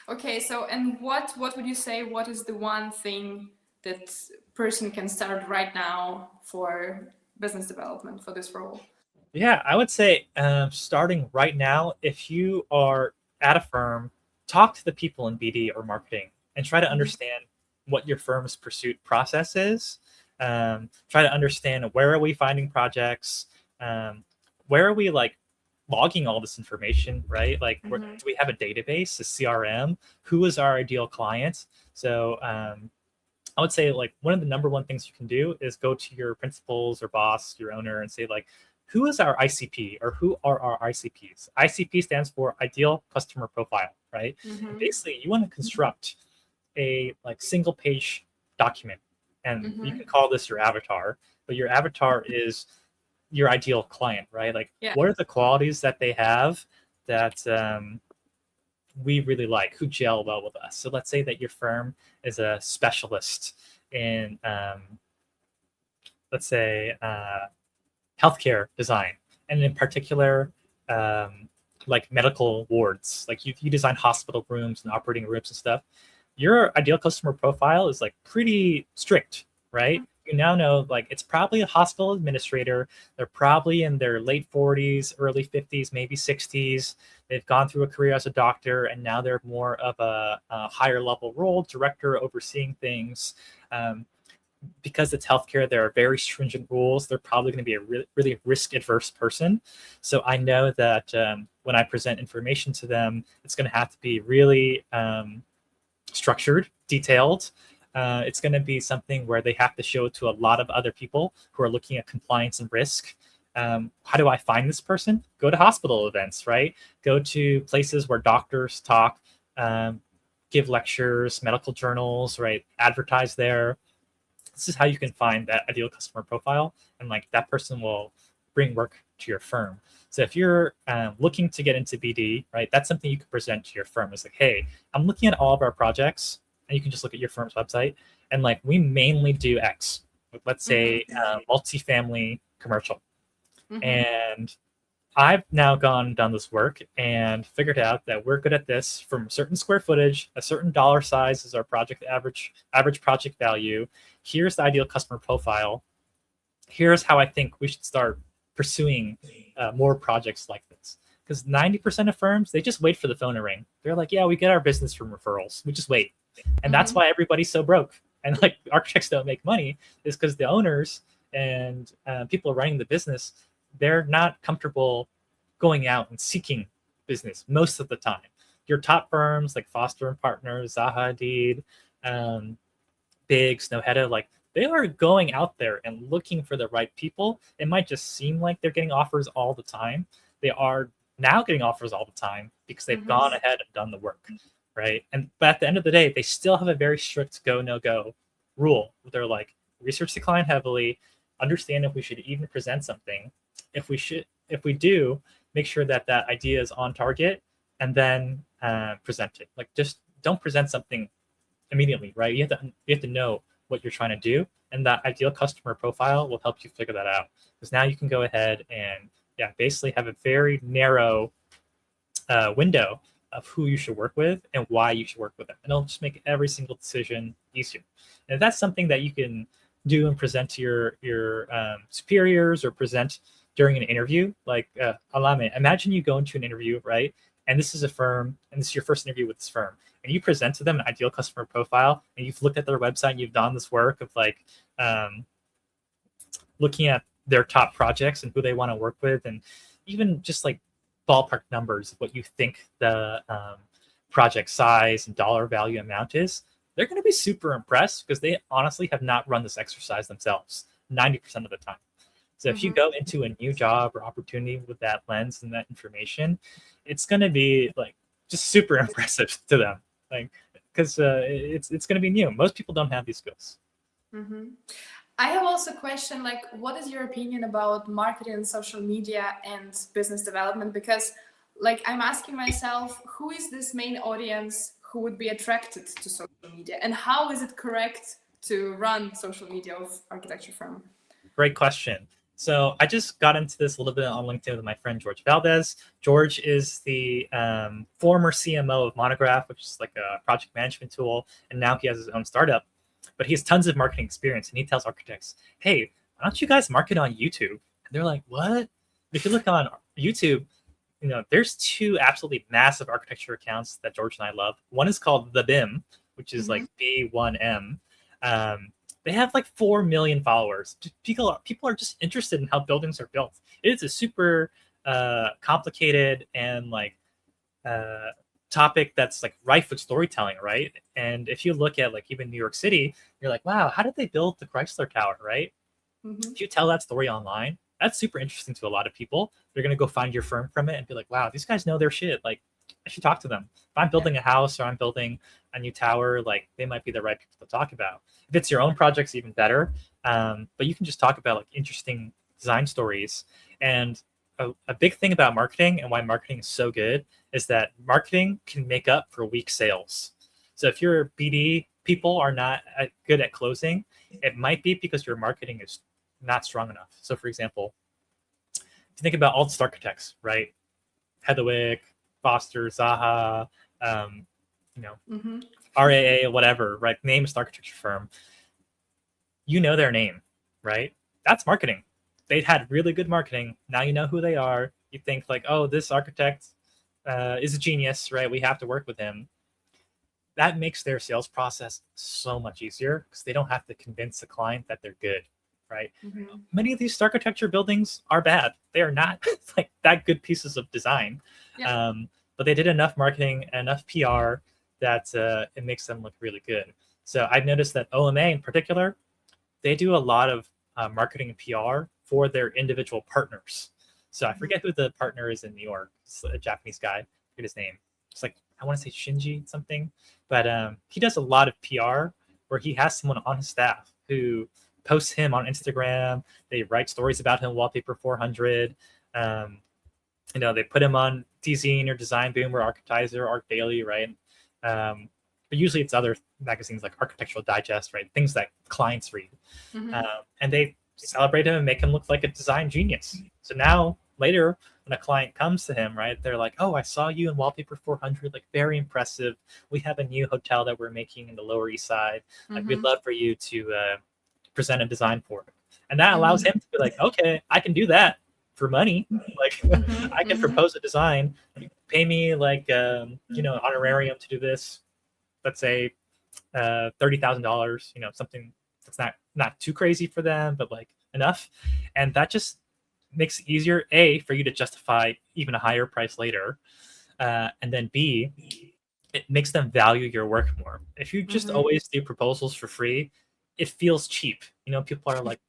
Okay, so and what would you say? What is the one thing that person can start right now for business development for this role? Yeah, I would say starting right now, if you are at a firm, talk to the people in BD or marketing and try to understand what your firm's pursuit process is. Try to understand, where are we finding projects? Where are we like logging all this information, right? Like do we have a database, a CRM? Who is our ideal client? So I would say like one of the number one things you can do is go to your principals or boss, your owner, and say like, who is our ICP or who are our ICPs? ICP stands for ideal customer profile, right? And basically, you want to construct a like single page document, and you can call this your avatar but your avatar is your ideal client, right? Like, Yeah. what are the qualities that they have that we really like, who gel well with us? So let's say that your firm is a specialist in, let's say, healthcare design, and in particular, like medical wards. Like you design hospital rooms and operating rooms and stuff. Your ideal customer profile is like pretty strict, right? You now know like it's probably a hospital administrator. They're probably in their late 40s, early 50s, maybe 60s. They've gone through a career as a doctor, and now they're more of a higher level role, director, overseeing things. Because it's healthcare, there are very stringent rules. They're probably going to be a really risk adverse person. So I know that when I present information to them, it's going to have to be really structured, detailed. It's going to be something where they have to show it to a lot of other people who are looking at compliance and risk. How do I find this person? Go to hospital events, right? Go to places where doctors talk, give lectures, medical journals, right? Advertise there. This is how you can find that ideal customer profile, and like that person will bring work to your firm. So if you're looking to get into BD, right, that's something you can present to your firm. It's like, hey, I'm looking at all of our projects, and you can just look at your firm's website, and like we mainly do X. Let's say multifamily commercial, and I've now done this work and figured out that we're good at this from certain square footage, a certain dollar size is our project average project value. Here's the ideal customer profile. Here's how I think we should start pursuing more projects like this. Because 90% of firms, they just wait for the phone to ring. They're like, yeah, we get our business from referrals. We just wait. And that's why everybody's so broke. And like architects don't make money is because the owners and people running the business, they're not comfortable going out and seeking business most of the time. Your top firms like Foster and Partners, Zaha Hadid, Big, Snowhead, like they are going out there and looking for the right people. It might just seem like they're getting offers all the time. They are now getting offers all the time because they've gone ahead and done the work, right? But at the end of the day, they still have a very strict go no go rule. They're like, research the client heavily, understand if we should even present something. If we do, make sure that that idea is on target, and then present it. Like, just don't present something immediately, right? You have to know what you're trying to do, and that ideal customer profile will help you figure that out. Because now you can go ahead and basically have a very narrow window of who you should work with and why you should work with them, and it'll just make every single decision easier. And if that's something that you can do and present to your superiors or present during an interview, like Alame, imagine you go into an interview, right? And this is a firm, and this is your first interview with this firm, and you present to them an ideal customer profile, and you've looked at their website, and you've done this work of like looking at their top projects and who they want to work with, and even just like ballpark numbers of what you think the project size and dollar value amount is. They're going to be super impressed because they honestly have not run this exercise themselves 90% of the time. So if you go into a new job or opportunity with that lens and that information, it's going to be like just super impressive to them, like because it's going to be new. Most people don't have these skills. I have also a question, like, what is your opinion about marketing and social media and business development? Because like I'm asking myself, who is this main audience who would be attracted to social media, and how is it correct to run social media of architecture firm? Great question. So I just got into this a little bit on LinkedIn with my friend George Valdez. George is the former CMO of Monograph, which is like a project management tool, and now he has his own startup. But he has tons of marketing experience, and he tells architects, hey, why don't you guys market on YouTube? And they're like, what? If you look on YouTube, there's two absolutely massive architecture accounts that George and I love. One is called The BIM, which is like B1M. They have like 4 million followers. People are just interested in how buildings are built. It is a super complicated and like topic that's like rife with storytelling, right? And if you look at like even New York City, you're like, wow, how did they build the Chrysler Tower, right? If you tell that story online, that's super interesting to a lot of people. They're going to go find your firm from it and be like, wow, these guys know their shit. Like, I should talk to them. If I'm building a house or I'm building a new tower, like they might be the right people to talk about. If it's your own projects, even better. But you can just talk about like interesting design stories. And a big thing about marketing and why marketing is so good is that marketing can make up for weak sales. So if your BD people are not good at closing, it might be because your marketing is not strong enough. So for example, if you think about alt architects, right? Hedwig, Foster, Zaha, you know, RAA, whatever, right? Name an architecture firm. You know their name, right? That's marketing. They had really good marketing. Now you know who they are. You think like, oh, this architect is a genius, right? We have to work with him. That makes their sales process so much easier because they don't have to convince the client that they're good, right? Many of these architecture buildings are bad. They are not like that good pieces of design, but they did enough marketing and enough PR that it makes them look really good. So I've noticed that OMA in particular, they do a lot of marketing and PR for their individual partners. So I forget who the partner is in New York. It's a Japanese guy. I forget his name. It's like, I want to say Shinji something, but he does a lot of PR where he has someone on his staff who posts him on Instagram. They write stories about him, Wallpaper 400. They put him on DZine or Design Boom or Architizer, Arc Daily, right? But usually it's other magazines like Architectural Digest, right? Things that clients read. And they celebrate him and make him look like a design genius. So now later when a client comes to him, right, they're like, oh, I saw you in Wallpaper 400, like very impressive. We have a new hotel that we're making in the Lower East Side. Like we'd love for you to present a design for it. And that allows him to be like, okay, I can do that for money. Like I can propose a design, pay me like honorarium to do this. Let's say $30,000, something that's not too crazy for them, but like enough. And that just makes it easier, A, for you to justify even a higher price later. And then B, it makes them value your work more. If you just always do proposals for free, it feels cheap. People are like,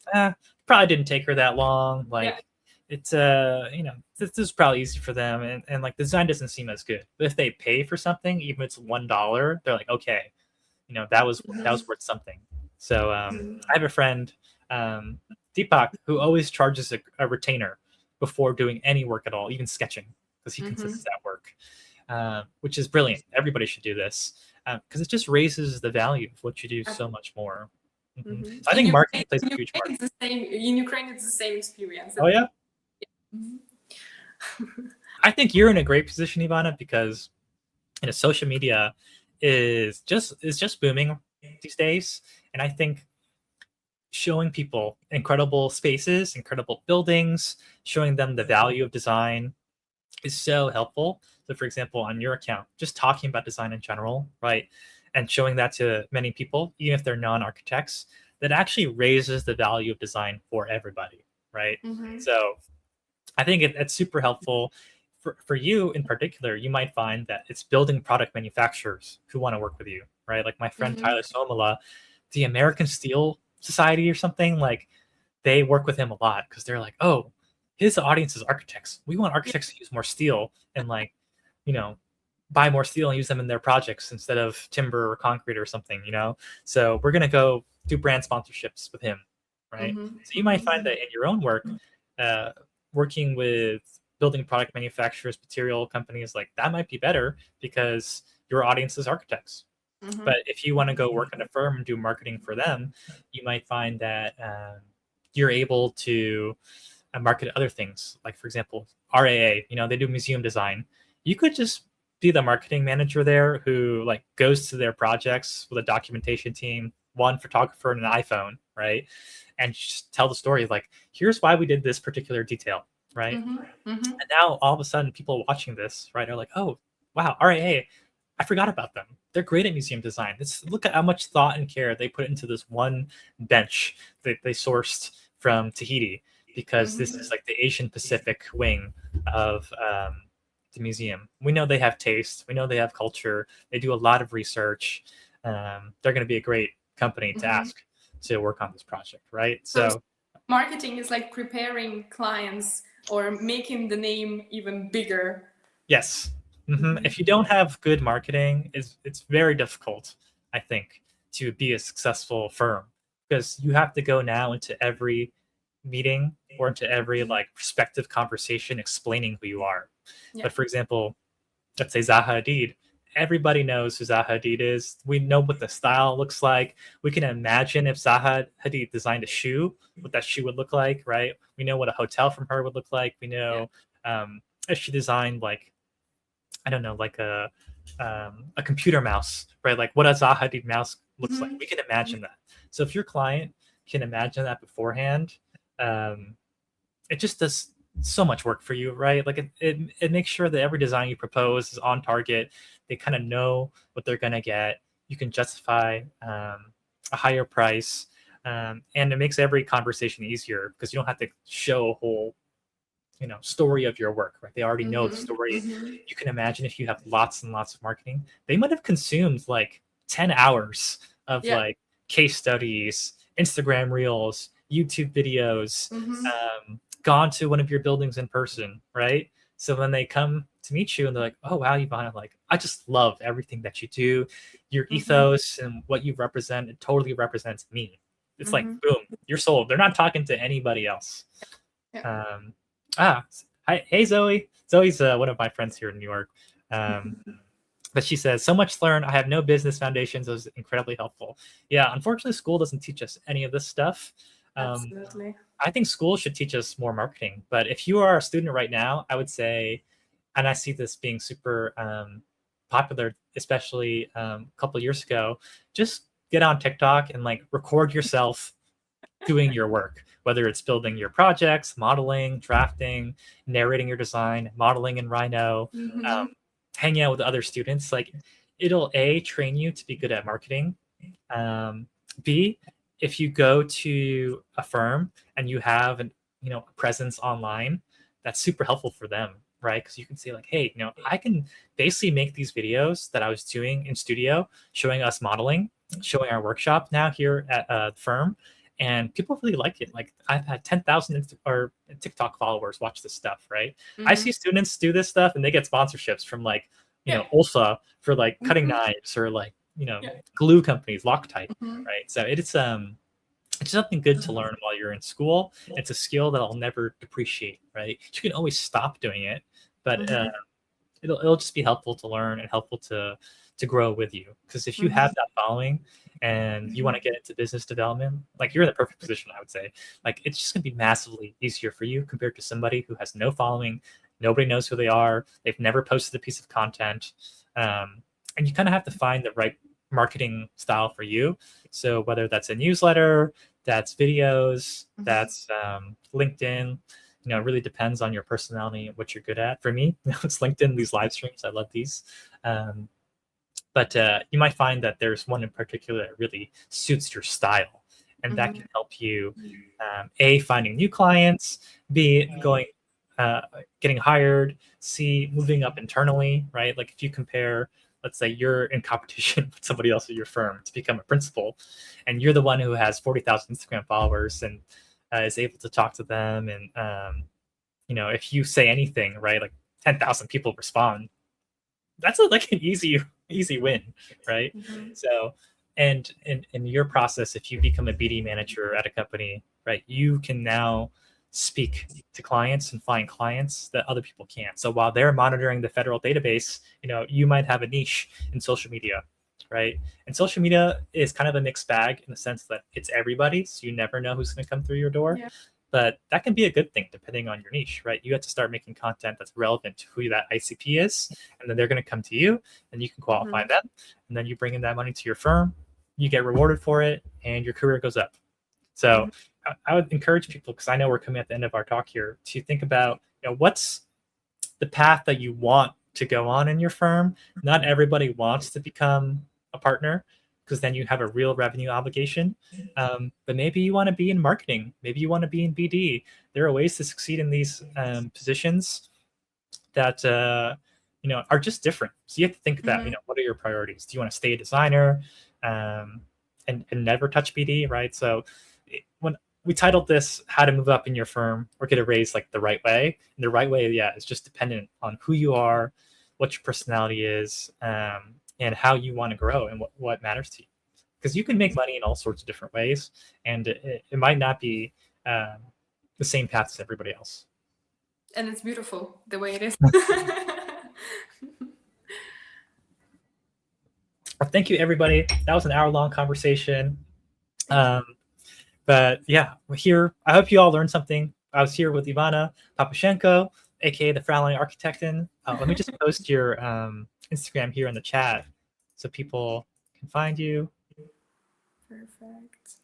probably didn't take her that long. Like it's this is probably easy for them, and like the design doesn't seem as good. But if they pay for something, even if it's $1, they're like, okay, that was worth something. So I have a friend, Deepak, who always charges a retainer before doing any work at all, even sketching, because he considers that work, which is brilliant. Everybody should do this because it just raises the value of what you do so much more. So I think marketing plays a huge part. In Ukraine, it's the same experience. Oh yeah. I think you're in a great position, Ivanna, because social media is just booming these days, and I think showing people incredible spaces, incredible buildings, showing them the value of design is so helpful. So for example, on your account, just talking about design in general, right, and showing that to many people, even if they're non-architects, that actually raises the value of design for everybody, right? So I think it's super helpful. For you in particular, you might find that it's building product manufacturers who want to work with you, right? Like my friend Tyler Somala, the American Steel Society or something, like they work with him a lot because they're like, oh, his audience is architects. We want architects to use more steel and buy more steel and use them in their projects instead of timber or concrete or something, So we're gonna go do brand sponsorships with him, right? So you might find that in your own work, working with building product manufacturers, material companies, like that might be better because your audience is architects. But if you want to go work in a firm and do marketing for them, you might find that you're able to market other things. Like for example, RAA, they do museum design. You could just be the marketing manager there who like goes to their projects with a documentation team, one photographer and an iPhone, right? And just tell the story like, here's why we did this particular detail, right? And now all of a sudden people watching this, right, are like, oh, wow, RAA, I forgot about them. They're great at museum design. Look at how much thought and care they put into this one bench that they sourced from Tahiti, because this is like the Asian Pacific wing of the museum. We know they have taste. We know they have culture. They do a lot of research. They're going to be a great company to ask to work on this project, right? So marketing is like preparing clients or making the name even bigger. Yes. If you don't have good marketing, it's very difficult, I think, to be a successful firm because you have to go now into every meeting or into every like prospective conversation explaining who you are. Yeah. But for example, let's say Zaha Hadid, everybody knows who Zaha Hadid is. We know what the style looks like. We can imagine if Zaha Hadid designed a shoe, what that shoe would look like, right? We know what a hotel from her would look like. We know if she designed like, I don't know, like a computer mouse, right? Like what a Zaha Hadid mouse looks like. We can imagine that. So if your client can imagine that beforehand, it just does so much work for you, right? Like it makes sure that every design you propose is on target. They kind of know what they're gonna get. You can justify a higher price, and it makes every conversation easier because you don't have to show a whole story of your work, right? They already know the story. You can imagine if you have lots and lots of marketing, they might have consumed like 10 hours of like case studies, Instagram reels, YouTube videos, gone to one of your buildings in person, right? So when they come to meet you and they're like, oh wow, Ivanna, like I just love everything that you do, your ethos and what you represent, it totally represents me. It's like boom, you're sold. They're not talking to anybody else. Hi, hey Zoe. Zoe's one of my friends here in New York. But she says, so much to learn. I have no business foundations. It was incredibly helpful. Yeah, unfortunately, school doesn't teach us any of this stuff. Absolutely. I think school should teach us more marketing. But if you are a student right now, I would say, and I see this being super popular, especially a couple of years ago, just get on TikTok and like record yourself doing your work, whether it's building your projects, modeling, drafting, narrating your design, modeling in Rhino, hanging out with other students. Like it'll A, train you to be good at marketing. B, if you go to a firm and you have a presence online, that's super helpful for them, right? Because you can say like, hey, I can basically make these videos that I was doing in studio, showing us modeling, showing our workshop now here at the firm. And people really like it. Like I've had 10,000 or TikTok followers watch this stuff, right? I see students do this stuff and they get sponsorships from like, Ulsa for like cutting knives or like, glue companies, Loctite, right? So it's something good to learn while you're in school. It's a skill that I'll never depreciate, right? You can always stop doing it, but it'll just be helpful to learn and helpful to grow with you. Because if you have that following and you want to get into business development, like you're in the perfect position, I would say. Like it's just gonna be massively easier for you compared to somebody who has no following, nobody knows who they are, they've never posted a piece of content, and you kind of have to find the right marketing style for you. So whether that's a newsletter, that's videos, that's LinkedIn, it really depends on your personality and what you're good at. For me, it's LinkedIn, these live streams. I love these. But you might find that there's one in particular that really suits your style. And that can help you, A, finding new clients, B, getting hired, C, moving up internally, right? Like if you compare, let's say you're in competition with somebody else at your firm to become a principal, and you're the one who has 40,000 Instagram followers and is able to talk to them. And, if you say anything, right, like 10,000 people respond. That's like an easy win, right? So, and in your process, if you become a BD manager at a company, right, you can now speak to clients and find clients that other people can't. So while they're monitoring the federal database, you might have a niche in social media, right? And social media is kind of a mixed bag in the sense that it's everybody, so you never know who's going to come through your door. Yeah. But that can be a good thing depending on your niche, right? You have to start making content that's relevant to who that ICP is, and then they're going to come to you, and you can qualify them, and then you bring in that money to your firm, you get rewarded for it, and your career goes up. So I would encourage people, because I know we're coming at the end of our talk here, to think about what's the path that you want to go on in your firm. Not everybody wants to become a partner, because then you have a real revenue obligation. But maybe you want to be in marketing. Maybe you want to be in BD. There are ways to succeed in these positions that are just different. So you have to think about what are your priorities. Do you want to stay a designer and never touch BD, right? So when we titled this "How to Move Up in Your Firm or Get a Raise Like the Right Way," and the right way, is just dependent on who you are, what your personality is, and how you want to grow and what matters to you. because you can make money in all sorts of different ways, and it might not be the same path as everybody else. And it's beautiful the way it is. Well, thank you, everybody. That was an hour-long conversation. But yeah, we're here. I hope you all learned something. I was here with Ivanna Papushenko, AKA the Fraulein Architektin. Let me just post your Instagram here in the chat so people can find you. Perfect.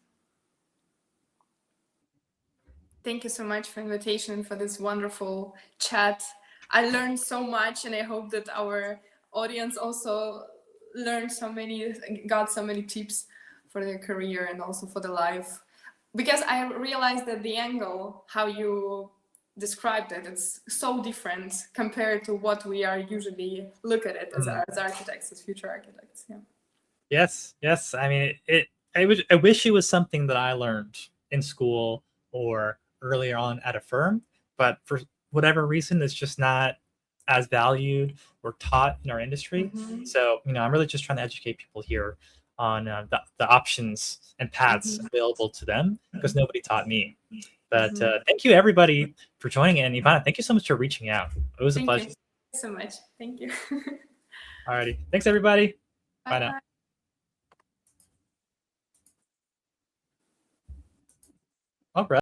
Thank you so much for the invitation, for this wonderful chat. I learned so much, and I hope that our audience also got so many tips for their career and also for the life. Because I realized that the angle, how you described it, it's so different compared to what we are usually look at it as architects, as future architects. Yeah. Yes. I mean, I wish it was something that I learned in school or earlier on at a firm, but for whatever reason, it's just not as valued or taught in our industry. So, I'm really just trying to educate people here on the options and paths available to them, because nobody taught me. But thank you, everybody, for joining in. Ivanna, thank you so much for reaching out. It was a pleasure. Thank you so much. Thank you. Alrighty. Thanks, everybody. Bye now. All right.